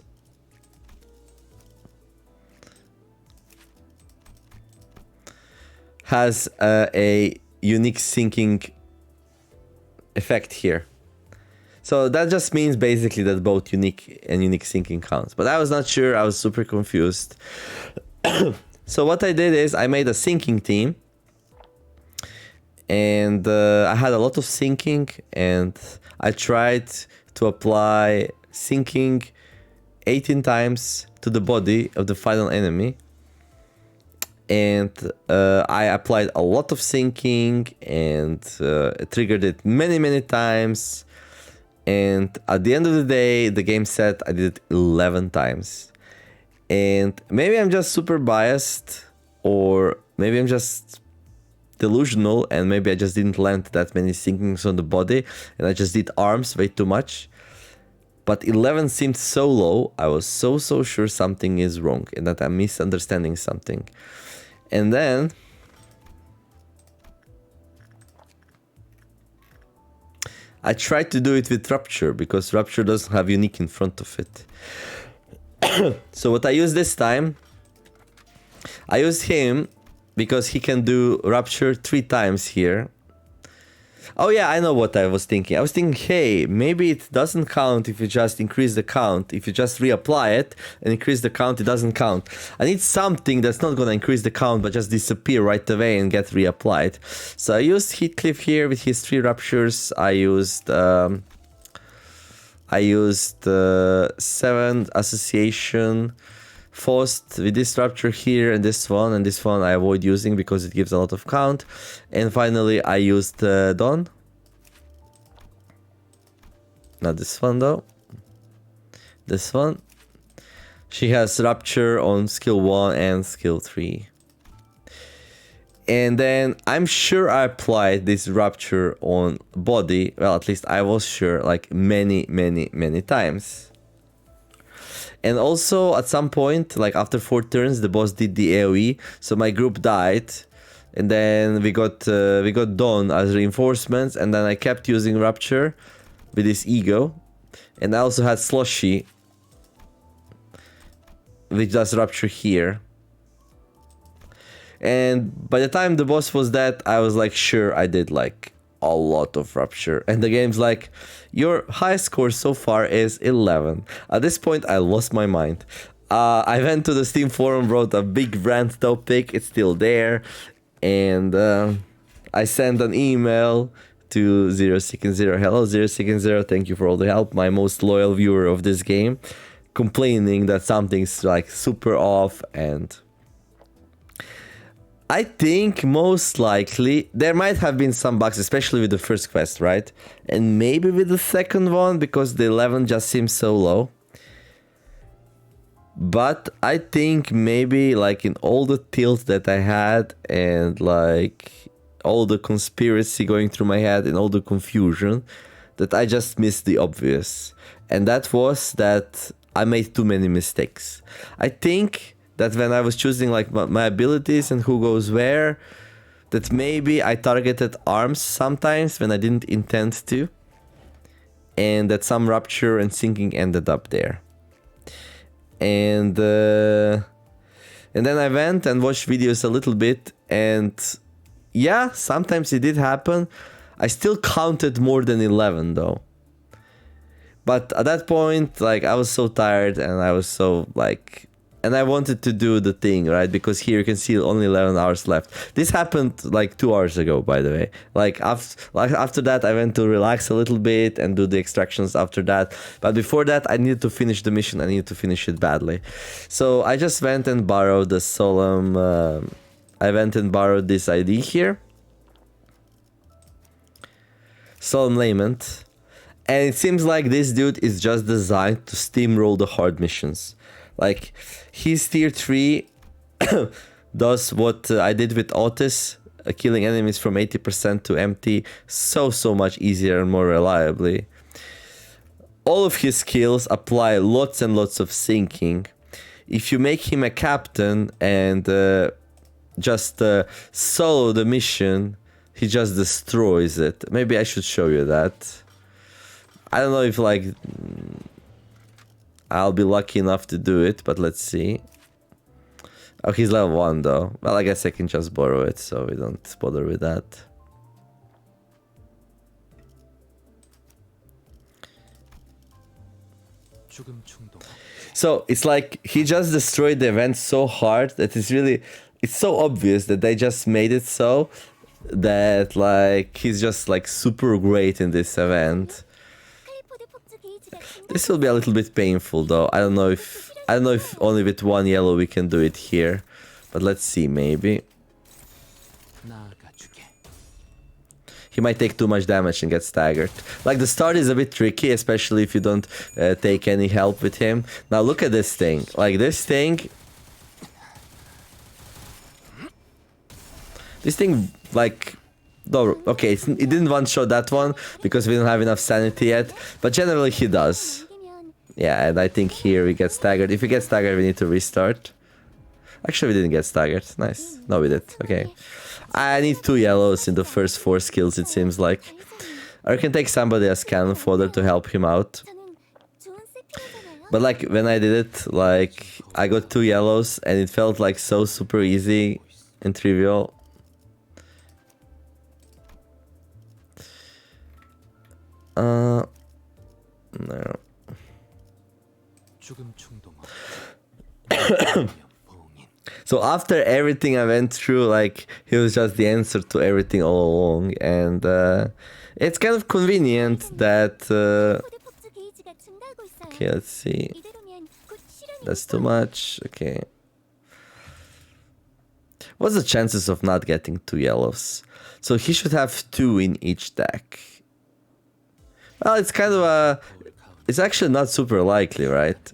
has a unique sinking effect here. So that just means basically that both unique and unique sinking counts. But I was not sure, I was super confused. So what I did is I made a sinking team. And I had a lot of sinking, and I tried to apply sinking 18 times to the body of the final enemy. And I applied a lot of sinking and triggered it many times. And at the end of the day, the game said I did it 11 times. And maybe I'm just super biased, or maybe I'm just delusional, and maybe I just didn't land that many sinkings on the body, and I just did arms way too much. But 11 seemed so low, I was so sure something is wrong and that I'm misunderstanding something. And then I tried to do it with Rupture, because Rupture doesn't have unique in front of it. So what I used this time, I used him because he can do Rupture 3 times here. Oh yeah, I know what I was thinking. I was thinking, hey, maybe it doesn't count if you just increase the count. If you just reapply it and increase the count, it doesn't count. I need something that's not gonna increase the count but just disappear right away and get reapplied. So I used Heathcliff here with his 3 ruptures. I used 7 association. Faust with this rupture here, and this one I avoid using because it gives a lot of count. And finally I used Dawn. Not this one though. This one. She has rupture on skill 1 and skill 3. And then I'm sure I applied this rupture on body. Well, at least I was sure, like many times. And also at some point, like after 4 turns, the boss did the AoE, so my group died, and then we got Dawn as reinforcements, and then I kept using Rupture with this E.G.O, and I also had Slushy, which does Rupture here. And by the time the boss was dead, I was like, sure, I did like a lot of Rupture, and the game's like, your highest score so far is 11. At this point I lost my mind. I went to the Steam forum, wrote a big rant topic, it's still there, and I sent an email to 060. Hello 060, thank you for all the help, my most loyal viewer of this game, complaining that something's like super off. And I think most likely there might have been some bugs, especially with the first quest, right? And maybe with the second one, because the 11 just seems so low. But I think maybe like in all the tilt that I had, and like all the conspiracy going through my head and all the confusion, that I just missed the obvious. And that was that I made too many mistakes. I think that when I was choosing like my abilities and who goes where, that maybe I targeted arms sometimes when I didn't intend to, and that some rupture and sinking ended up there. And then I went and watched videos a little bit, and yeah, sometimes it did happen. I still counted more than 11 though. But at that point, like, I was so tired, and I was so like, and I wanted to do the thing, right? Because here you can see only 11 hours left. This happened like 2 hours ago, by the way. Like after that, I went to relax a little bit and do the extractions after that. But before that, I needed to finish the mission. I needed to finish it badly. So I just went and borrowed the solemn... I went and borrowed this ID here. Solemn Lament. And it seems like this dude is just designed to steamroll the hard missions. Like, his tier 3 does what I did with Otis killing enemies from 80% to empty so much easier and more reliably. All of his skills apply lots and lots of sinking. If you make him a captain and just solo the mission, he just destroys it. Maybe I should show you that. I don't know if like I'll be lucky enough to do it, but let's see. Oh, he's level 1 though. Well, I guess I can just borrow it, so we don't bother with that. So it's like he just destroyed the event so hard that it's so obvious that they just made it so that like he's just like super great in this event. This will be a little bit painful though. I don't know if only with 1 yellow we can do it here, but let's see, maybe. He might take too much damage and get staggered. Like, the start is a bit tricky, especially if you don't take any help with him. Now look at this thing. Like, this thing, like, no, okay, it didn't one-shot that one because we don't have enough sanity yet, but generally he does. Yeah, and I think here we get staggered. If we get staggered, we need to restart. Actually, we didn't get staggered. Nice. No, we did. Okay. I need 2 yellows in the first 4 skills, it seems like. Or I can take somebody as cannon fodder to help him out. But like, when I did it, like, I got 2 yellows and it felt like so super easy and trivial. No. So after everything I went through, like, he was just the answer to everything all along, and it's kind of convenient that okay, let's see, that's too much. Okay, what's the chances of not getting 2 yellows? So he should have 2 in each deck. Well, it's kind of it's actually not super likely, right?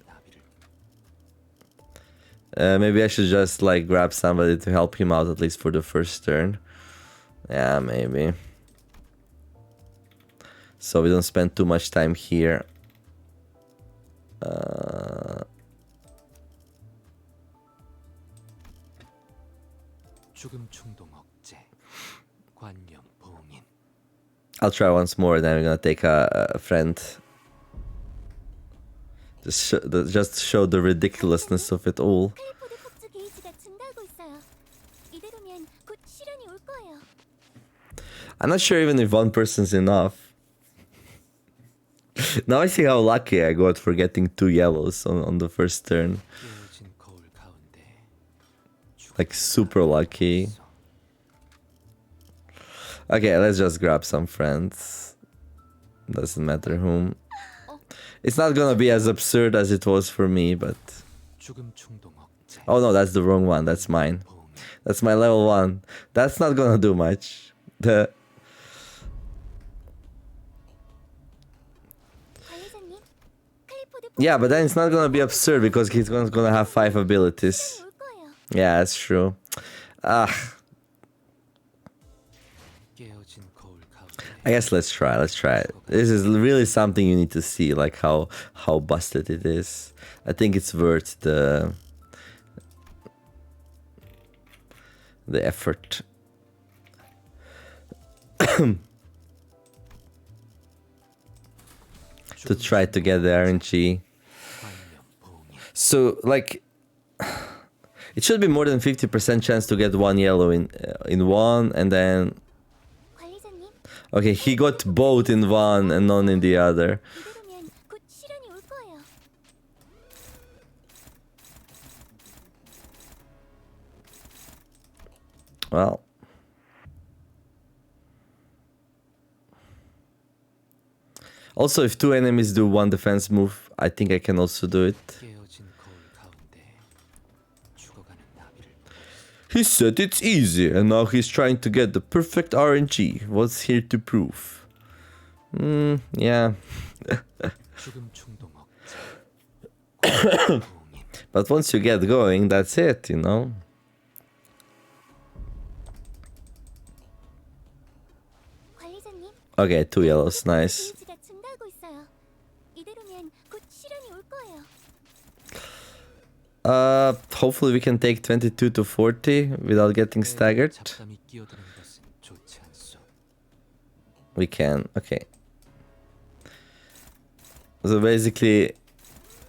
Maybe I should just like grab somebody to help him out at least for the first turn. Yeah, maybe. So we don't spend too much time here. I'll try once more, then we're gonna take a friend. Just show the ridiculousness of it all. I'm not sure even if 1 person's enough. Now I see how lucky I got for getting 2 yellows on the first turn. Like, super lucky. Okay, let's just grab some friends. Doesn't matter whom. It's not gonna be as absurd as it was for me, but... Oh no, that's the wrong one. That's mine. That's my level 1. That's not gonna do much. Yeah, but then it's not gonna be absurd because he's gonna have 5 abilities. Yeah, that's true. I guess let's try it. This is really something you need to see, like how busted it is. I think it's worth the effort. To try to get the RNG. So like, it should be more than 50% chance to get 1 yellow in one, and then okay, he got both in one and none in the other. Well, also if 2 enemies do 1 defense move, I think I can also do it. He said it's easy, and now he's trying to get the perfect RNG. What's here to prove? Yeah. But once you get going, that's it, you know? Okay, 2 yellows, nice. Hopefully we can take 22 to 40 without getting staggered. We can, okay. So basically,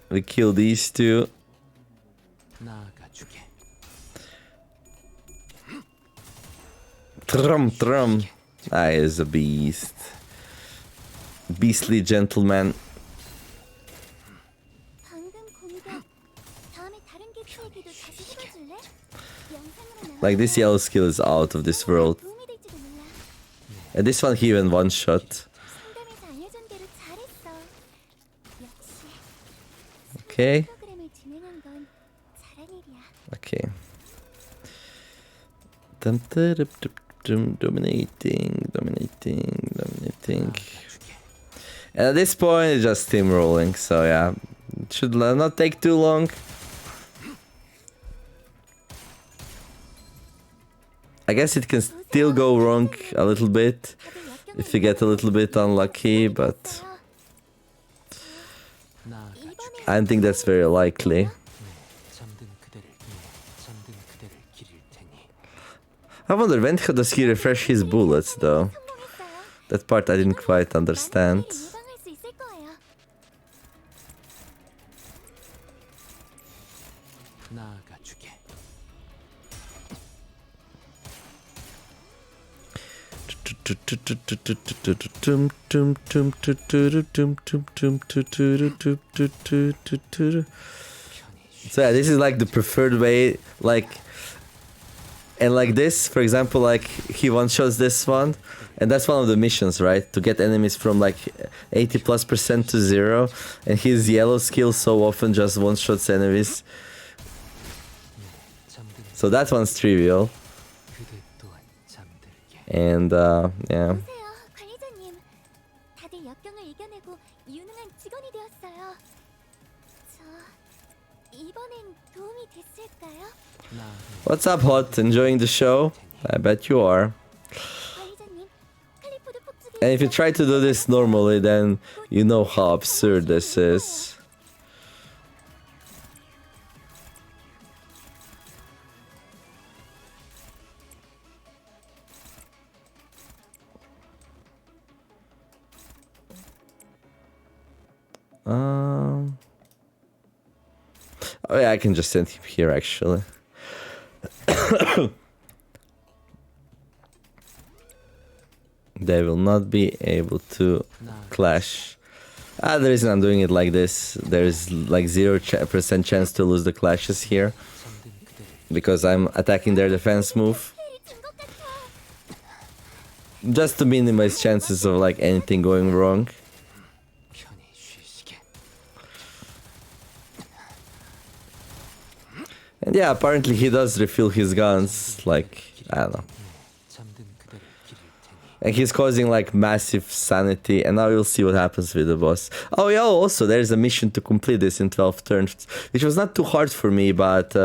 we kill these two. Trum. Ah, he's a beast. Beastly gentleman. Like, this yellow skill is out of this world. And this one he even one shot. Okay. Okay. Dominating. And at this point, it's just steamrolling, so yeah. It should not take too long. I guess it can still go wrong a little bit if you get a little bit unlucky, but I don't think that's very likely. I wonder, when does he refresh his bullets, though? That part I didn't quite understand. So yeah, this is like the preferred way, like, and like this, for example, like he one-shots this one, and that's one of the missions, right? To get enemies from like 80+% to 0, and his yellow skill so often just one-shots enemies. So that one's trivial. And yeah. What's up, Hot? Enjoying the show? I bet you are. And if you try to do this normally, then you know how absurd this is. Oh yeah, I can just send him here actually. They will not be able to clash. The reason I'm doing it like this, there's like 0% chance to lose the clashes here, because I'm attacking their defense move. Just to minimize chances of like anything going wrong. And yeah, apparently he does refill his guns, like, I don't know. And he's causing like massive sanity, and now we'll see what happens with the boss. Oh yeah, also there's a mission to complete this in 12 turns, which was not too hard for me, but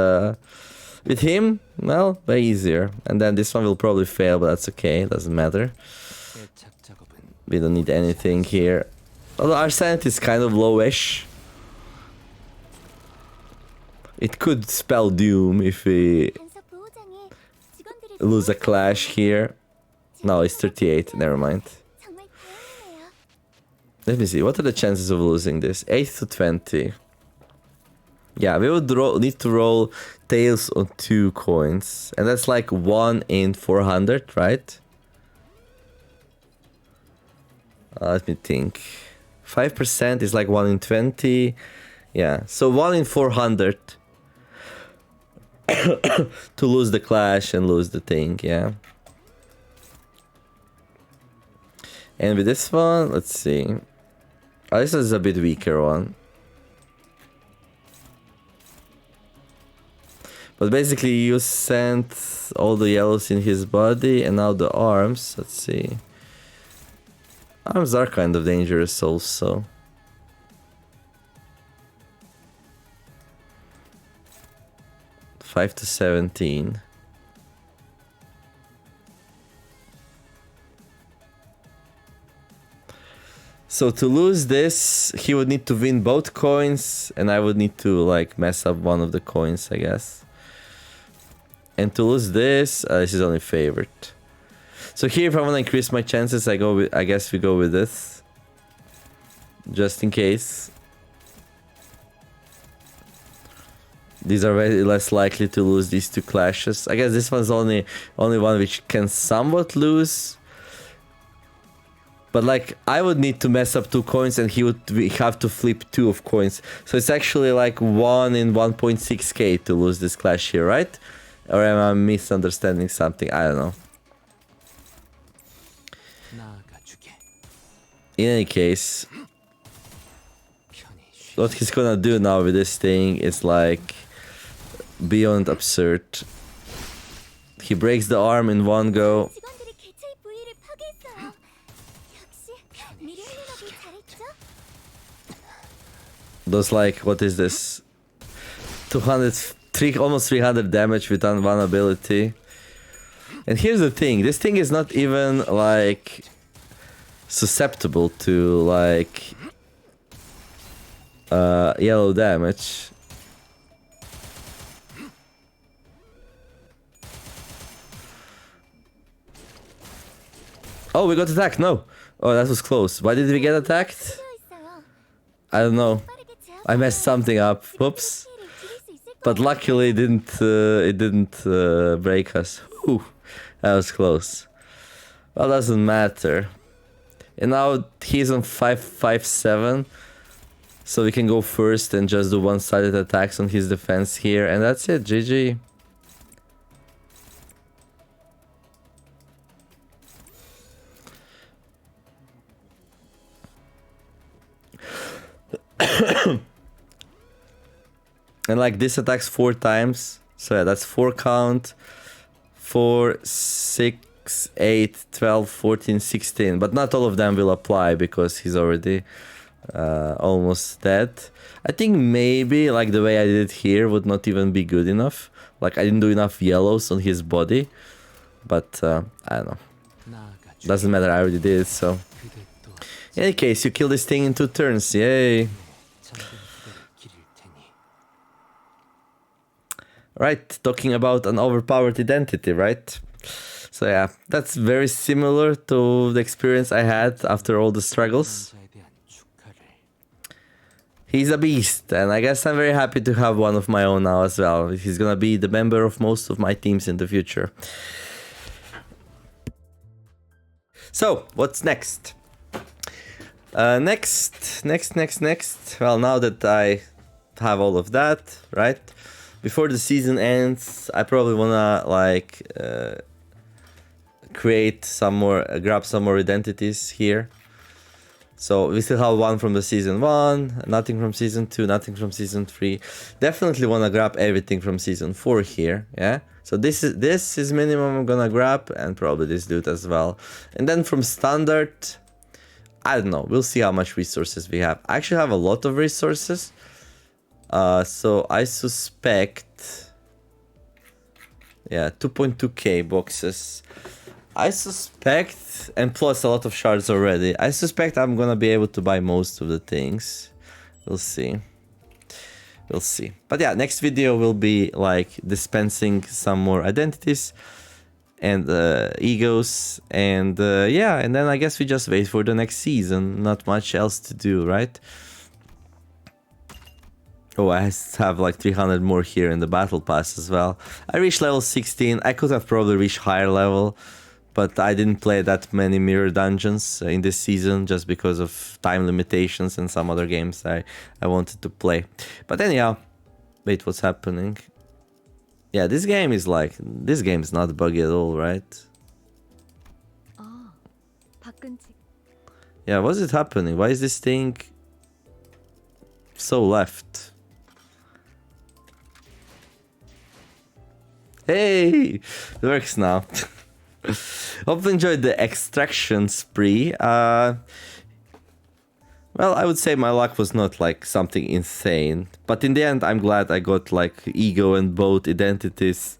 with him, well, way easier. And then this one will probably fail, but that's okay, doesn't matter. We don't need anything here. Although our sanity is kind of lowish. It could spell doom if we lose a clash here. No, it's 38, never mind. Let me see, what are the chances of losing this? 8 to 20. Yeah, we would need to roll tails on 2 coins. And that's like 1 in 400, right? Let me think. 5% is like 1 in 20. Yeah, so 1 in 400. To lose the clash and lose the thing, yeah. And with this one, let's see. Oh, this is a bit weaker one. But basically you sent all the yellows in his body, and now the arms, let's see. Arms are kind of dangerous also. Five to 17. So to lose this, he would need to win both coins, and I would need to like mess up one of the coins, I guess. And to lose this, this is only favored. So here, if I want to increase my chances, I guess we go with this, just in case. These are very less likely to lose these two clashes. I guess this one's only one which can somewhat lose. But like, I would need to mess up 2 coins and he would have to flip 2 of coins. So it's actually like 1 in 1.6k to lose this clash here, right? Or am I misunderstanding something? I don't know. In any case, what he's gonna do now with this thing is like beyond absurd. He breaks the arm in one go. Does like, what is this? 203, almost 300 damage with one ability. And here's the thing, this thing is not even like susceptible to like yellow damage. Oh, we got attacked, no. Oh, that was close. Why did we get attacked? I don't know. I messed something up. Whoops. But luckily it didn't break us. Whew. That was close. Well, doesn't matter. And now he's on 557. So we can go first and just do one-sided attacks on his defense here. And that's it. GG. And like this attacks 4 times. So yeah, that's 4 count. 4, 6, 8, 12, 14, 16. But not all of them will apply because he's already almost dead. I think maybe like the way I did it here would not even be good enough. Like I didn't do enough yellows on his body. But I don't know. Doesn't matter, I already did it, so. In any case, you kill this thing in 2 turns. Yay. Right, talking about an overpowered identity, right? So yeah, that's very similar to the experience I had after all the struggles. He's a beast, and I guess I'm very happy to have one of my own now as well. He's gonna be the member of most of my teams in the future. So, what's next? Next. Well, now that I have all of that, right? Before the season ends, I probably wanna like create some more, grab some more identities here. So we still have one from the season 1, nothing from season 2, nothing from season 3. Definitely wanna grab everything from season 4 here, yeah. So this is minimum I'm gonna grab, and probably this dude as well. And then from standard, I don't know. We'll see how much resources we have. I actually have a lot of resources. So I suspect, yeah, 2.2k boxes. I suspect, and plus a lot of shards already. I suspect I'm gonna be able to buy most of the things. We'll see. We'll see. But yeah, next video will be like dispensing some more identities and E.G.Os, and yeah, and then I guess we just wait for the next season. Not much else to do, right? Oh, I have like 300 more here in the battle pass as well. I reached level 16. I could have probably reached higher level, but I didn't play that many mirror dungeons in this season just because of time limitations and some other games I wanted to play. But anyhow, wait, what's happening? Yeah, this game is not buggy at all, right? Yeah, what's it happening? Why is this thing so left? Hey, it works now. Hope you enjoyed the extraction spree. Well, I would say my luck was not like something insane, but in the end, I'm glad I got like E.G.O and both identities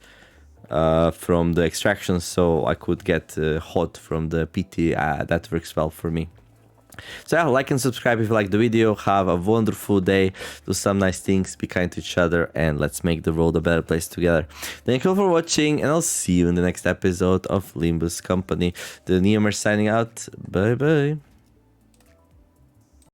from the extraction, so I could get hot from the PT. That works well for me. So yeah, like and subscribe if you like the video. Have a wonderful day. Do some nice things. Be kind to each other. And let's make the world a better place together. Thank you all for watching. And I'll see you in the next episode of Limbus Company. TheNeomare signing out. Bye bye.